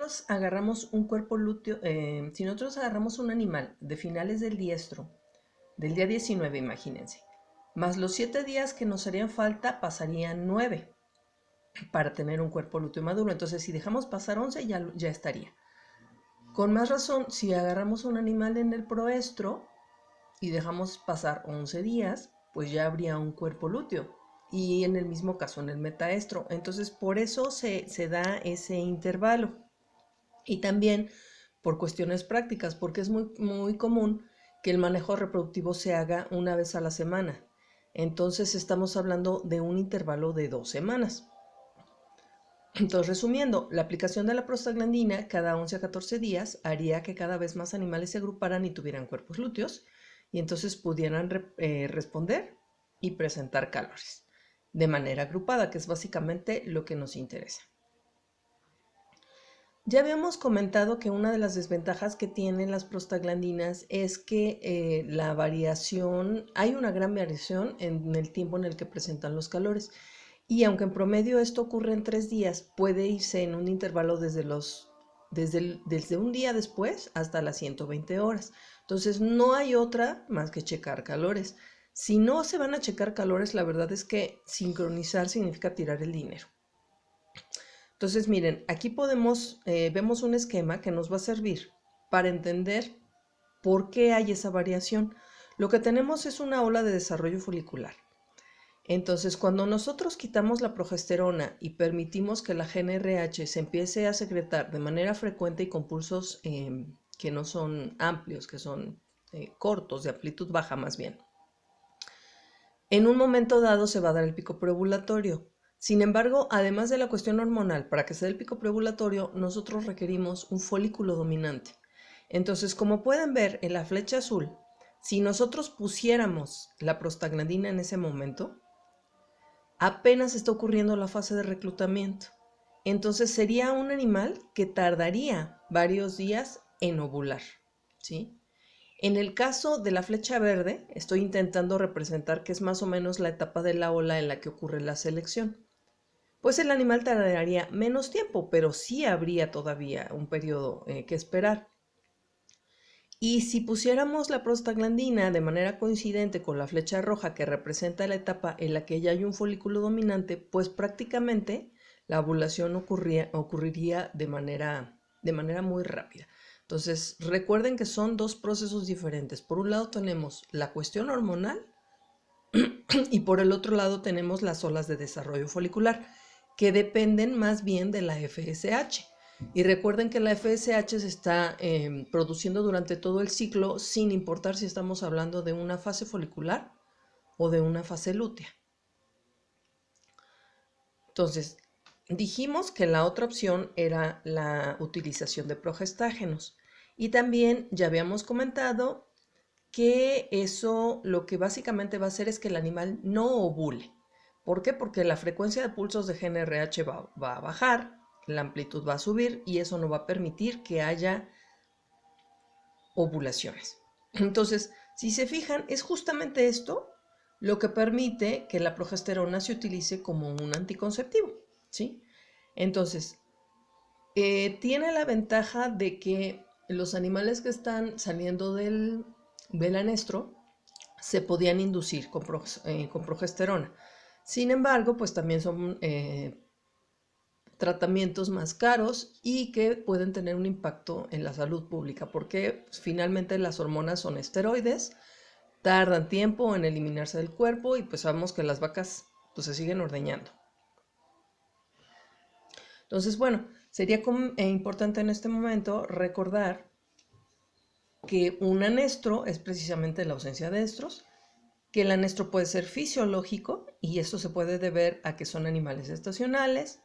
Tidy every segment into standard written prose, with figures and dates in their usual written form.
nosotros agarramos un cuerpo lúteo, si nosotros agarramos un animal de finales del diestro, del día 19, imagínense, más los 7 días que nos harían falta, pasarían 9 para tener un cuerpo lúteo maduro. Entonces, si dejamos pasar 11, ya estaría. Con más razón, si agarramos un animal en el proestro y dejamos pasar 11 días, pues ya habría un cuerpo lúteo. Y en el mismo caso en el metaestro. Entonces, por eso se da ese intervalo. Y también por cuestiones prácticas, porque es muy común que el manejo reproductivo se haga una vez a la semana. Entonces estamos hablando de un intervalo de 2 semanas. Entonces, resumiendo, la aplicación de la prostaglandina cada 11 a 14 días haría que cada vez más animales se agruparan y tuvieran cuerpos lúteos y entonces pudieran responder y presentar calores de manera agrupada, que es básicamente lo que nos interesa. Ya habíamos comentado que una de las desventajas que tienen las prostaglandinas es que hay una gran variación en el tiempo en el que presentan los calores. Y aunque en promedio esto ocurre en 3 días, puede irse en un intervalo desde un día después hasta las 120 horas. Entonces no hay otra más que checar calores. Si no se van a checar calores, la verdad es que sincronizar significa tirar el dinero. Entonces, miren, aquí vemos un esquema que nos va a servir para entender por qué hay esa variación. Lo que tenemos es una ola de desarrollo folicular. Entonces, cuando nosotros quitamos la progesterona y permitimos que la GnRH se empiece a secretar de manera frecuente y con pulsos que no son amplios, que son cortos, de amplitud baja más bien, en un momento dado se va a dar el pico preovulatorio. Sin embargo, además de la cuestión hormonal, para que se dé el pico preovulatorio, nosotros requerimos un folículo dominante. Entonces, como pueden ver en la flecha azul, si nosotros pusiéramos la prostaglandina en ese momento, apenas está ocurriendo la fase de reclutamiento. Entonces sería un animal que tardaría varios días en ovular, ¿sí? En el caso de la flecha verde, estoy intentando representar que es más o menos la etapa de la ola en la que ocurre la selección. Pues el animal tardaría menos tiempo, pero sí habría todavía un periodo que esperar. Y si pusiéramos la prostaglandina de manera coincidente con la flecha roja que representa la etapa en la que ya hay un folículo dominante, pues prácticamente la ovulación ocurriría de manera muy rápida. Entonces, recuerden que son dos procesos diferentes. Por un lado tenemos la cuestión hormonal y por el otro lado tenemos las olas de desarrollo folicular, que dependen más bien de la FSH. Y recuerden que la FSH se está produciendo durante todo el ciclo, sin importar si estamos hablando de una fase folicular o de una fase lútea. Entonces, dijimos que la otra opción era la utilización de progestágenos. Y también ya habíamos comentado que eso lo que básicamente va a hacer es que el animal no ovule. ¿Por qué? Porque la frecuencia de pulsos de GnRH va a bajar, la amplitud va a subir y eso no va a permitir que haya ovulaciones. Entonces, si se fijan, es justamente esto lo que permite que la progesterona se utilice como un anticonceptivo, ¿sí? Entonces, tiene la ventaja de que los animales que están saliendo del anestro se podían inducir con progesterona. Sin embargo, pues también son tratamientos más caros y que pueden tener un impacto en la salud pública, porque pues, finalmente las hormonas son esteroides, tardan tiempo en eliminarse del cuerpo y pues sabemos que las vacas pues se siguen ordeñando. Entonces, bueno, sería importante en este momento recordar que un anestro es precisamente la ausencia de estros, que el anestro puede ser fisiológico y esto se puede deber a que son animales estacionales,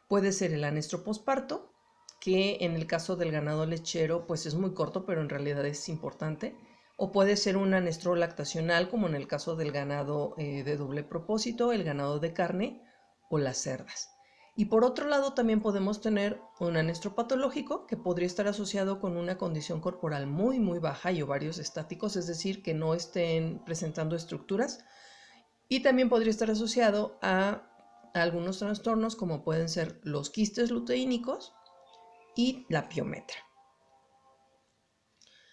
puede ser el anestro posparto, que en el caso del ganado lechero pues es muy corto, pero en realidad es importante, o puede ser un anestro lactacional, como en el caso del ganado de doble propósito, el ganado de carne o las cerdas. Y por otro lado también podemos tener un anestro patológico que podría estar asociado con una condición corporal muy baja y ovarios estáticos, es decir, que no estén presentando estructuras. Y también podría estar asociado a algunos trastornos como pueden ser los quistes luteínicos y la piometra.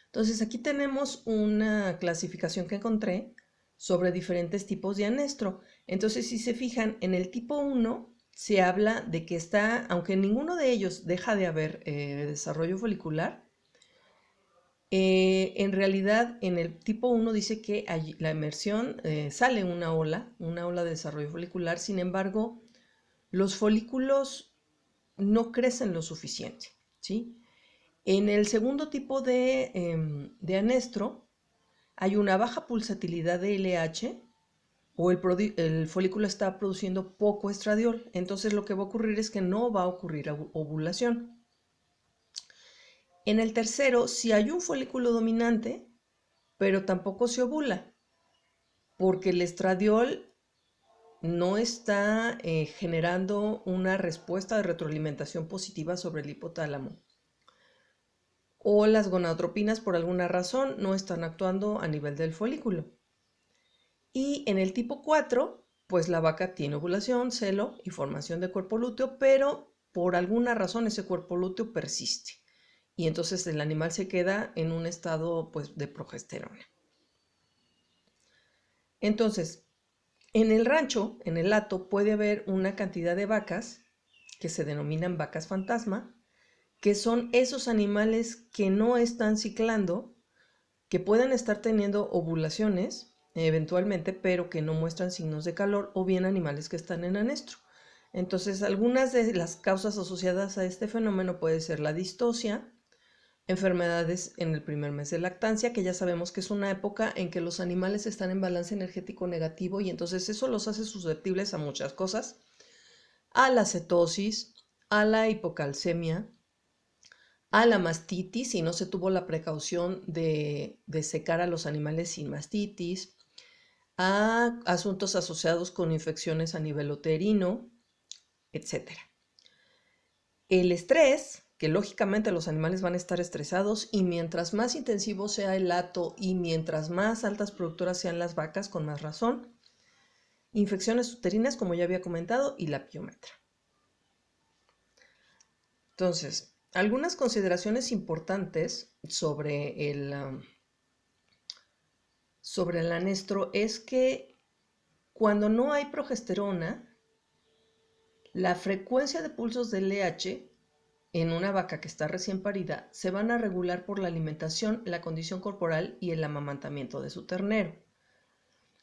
Entonces aquí tenemos una clasificación que encontré sobre diferentes tipos de anestro. Entonces si se fijan, en el tipo 1 se habla de que está, aunque en ninguno de ellos deja de haber desarrollo folicular, en realidad en el tipo 1 dice que la emersión sale una ola de desarrollo folicular, sin embargo los folículos no crecen lo suficiente, ¿sí? En el segundo tipo de anestro hay una baja pulsatilidad de LH o el folículo está produciendo poco estradiol. Entonces lo que va a ocurrir es que no va a ocurrir ovulación. En el tercero, sí hay un folículo dominante, pero tampoco se ovula, porque el estradiol no está generando una respuesta de retroalimentación positiva sobre el hipotálamo. O las gonadotropinas por alguna razón no están actuando a nivel del folículo. Y en el tipo 4, pues la vaca tiene ovulación, celo y formación de cuerpo lúteo, pero por alguna razón ese cuerpo lúteo persiste. Y entonces el animal se queda en un estado pues, de progesterona. Entonces, en el rancho, en el hato, puede haber una cantidad de vacas que se denominan vacas fantasma, que son esos animales que no están ciclando, que pueden estar teniendo ovulaciones eventualmente, pero que no muestran signos de calor, o bien animales que están en anestro. Entonces, algunas de las causas asociadas a este fenómeno puede ser la distocia, enfermedades en el primer mes de lactancia, que ya sabemos que es una época en que los animales están en balance energético negativo y entonces eso los hace susceptibles a muchas cosas, a la cetosis, a la hipocalcemia, a la mastitis, si no se tuvo la precaución de secar a los animales sin mastitis, a asuntos asociados con infecciones a nivel uterino, etc. El estrés, que lógicamente los animales van a estar estresados y mientras más intensivo sea el hato y mientras más altas productoras sean las vacas, con más razón, infecciones uterinas, como ya había comentado, y la piometra. Entonces, algunas consideraciones importantes sobre el anestro es que cuando no hay progesterona, la frecuencia de pulsos de LH en una vaca que está recién parida se van a regular por la alimentación, la condición corporal y el amamantamiento de su ternero.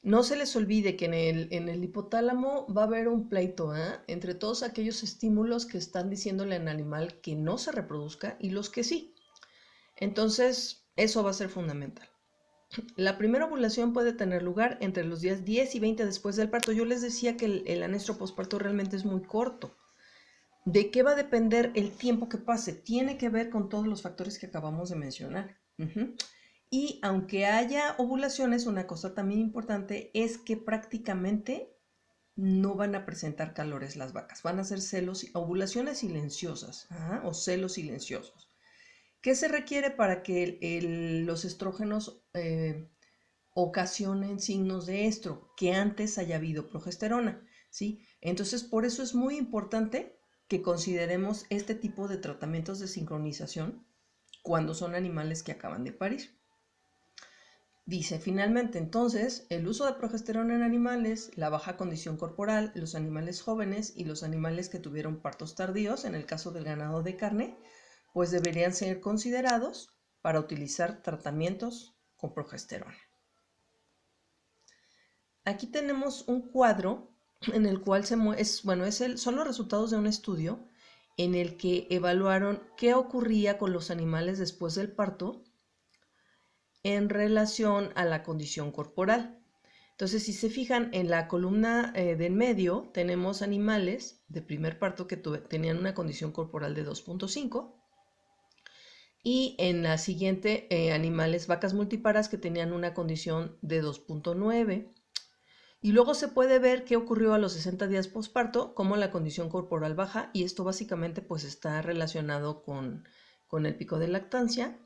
No se les olvide que en el hipotálamo va a haber un pleito entre todos aquellos estímulos que están diciéndole al animal que no se reproduzca y los que sí. Entonces, eso va a ser fundamental. La primera ovulación puede tener lugar entre los días 10 y 20 después del parto. Yo les decía que el anestro posparto realmente es muy corto. ¿De qué va a depender el tiempo que pase? Tiene que ver con todos los factores que acabamos de mencionar. Y aunque haya ovulaciones, una cosa también importante es que prácticamente no van a presentar calores las vacas. Van a ser ovulaciones silenciosas o celos silenciosos. ¿Qué se requiere para que los estrógenos ocasionen signos de estro? Que antes haya habido progesterona, ¿sí? Entonces, por eso es muy importante que consideremos este tipo de tratamientos de sincronización cuando son animales que acaban de parir. Dice, finalmente, entonces, el uso de progesterona en animales, la baja condición corporal, los animales jóvenes y los animales que tuvieron partos tardíos, en el caso del ganado de carne, pues deberían ser considerados para utilizar tratamientos con progesterona. Aquí tenemos un cuadro en el cual son los resultados de un estudio en el que evaluaron qué ocurría con los animales después del parto en relación a la condición corporal. Entonces, si se fijan en la columna del medio, tenemos animales de primer parto que tenían una condición corporal de 2.5 y en la siguiente animales vacas multiparas que tenían una condición de 2.9. Y luego se puede ver qué ocurrió a los 60 días posparto, como la condición corporal baja, y esto básicamente pues está relacionado con el pico de lactancia.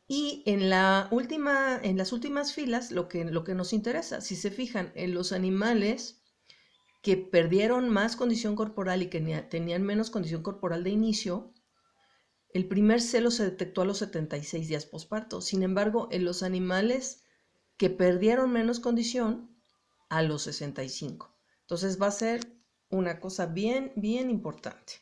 Y en las últimas filas, lo que nos interesa, si se fijan en los animales que perdieron más condición corporal y que tenían menos condición corporal de inicio, el primer celo se detectó a los 76 días posparto. Sin embargo, en los animales que perdieron menos condición, a los 65. Entonces va a ser una cosa bien, bien importante.